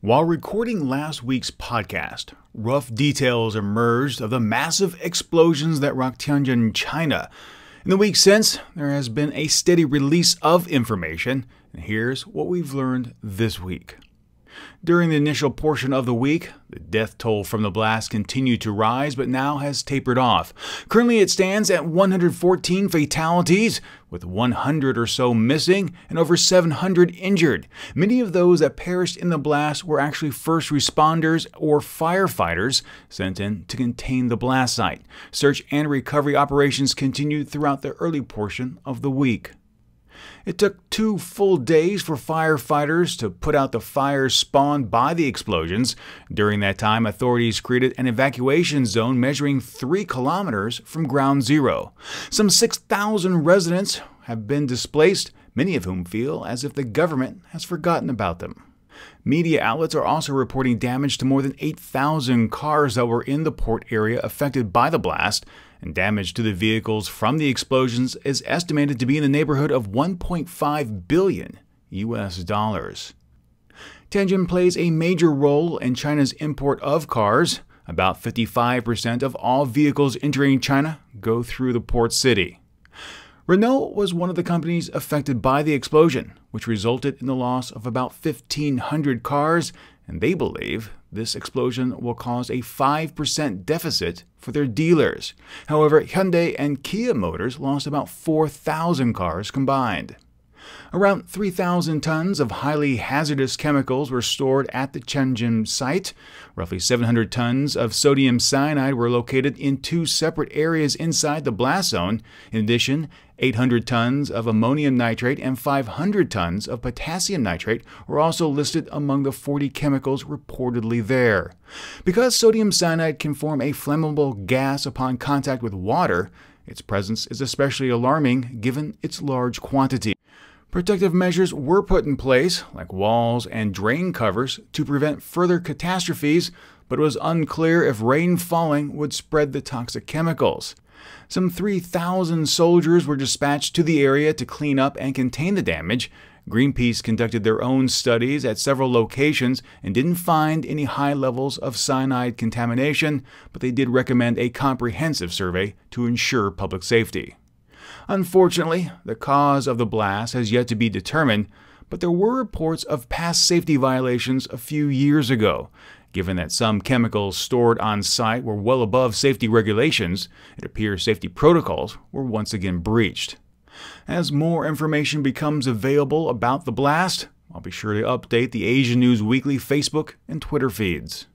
While recording last week's podcast, rough details emerged of the massive explosions that rocked Tianjin, China. In the week since, there has been a steady release of information, and here's what we've learned this week. During the initial portion of the week, the death toll from the blast continued to rise but now has tapered off. Currently it stands at 114 fatalities, with 100 or so missing and over 700 injured. Many of those that perished in the blast were actually first responders or firefighters sent in to contain the blast site. Search and recovery operations continued throughout the early portion of the week. It took 2 full days for firefighters to put out the fires spawned by the explosions. During that time, authorities created an evacuation zone measuring 3 kilometers from ground zero. Some 6,000 residents have been displaced, many of whom feel as if the government has forgotten about them. Media outlets are also reporting damage to more than 8,000 cars that were in the port area affected by the blast, and damage to the vehicles from the explosions is estimated to be in the neighborhood of $1.5 billion. Tianjin plays a major role in China's import of cars. About 55% of all vehicles entering China go through the port city. Renault was one of the companies affected by the explosion, which resulted in the loss of about 1,500 cars, and they believe this explosion will cause a 5% deficit for their dealers. However, Hyundai and Kia Motors lost about 4,000 cars combined. Around 3,000 tons of highly hazardous chemicals were stored at the Tianjin site. Roughly 700 tons of sodium cyanide were located in 2 separate areas inside the blast zone. In addition, 800 tons of ammonium nitrate and 500 tons of potassium nitrate were also listed among the 40 chemicals reportedly there. Because sodium cyanide can form a flammable gas upon contact with water, its presence is especially alarming given its large quantity. Protective measures were put in place, like walls and drain covers, to prevent further catastrophes, but it was unclear if rain falling would spread the toxic chemicals. Some 3,000 soldiers were dispatched to the area to clean up and contain the damage. Greenpeace conducted their own studies at several locations and didn't find any high levels of cyanide contamination, but they did recommend a comprehensive survey to ensure public safety. Unfortunately, the cause of the blast has yet to be determined, but there were reports of past safety violations a few years ago. Given that some chemicals stored on site were well above safety regulations, it appears safety protocols were once again breached. As more information becomes available about the blast, I'll be sure to update the Asian News Weekly Facebook and Twitter feeds.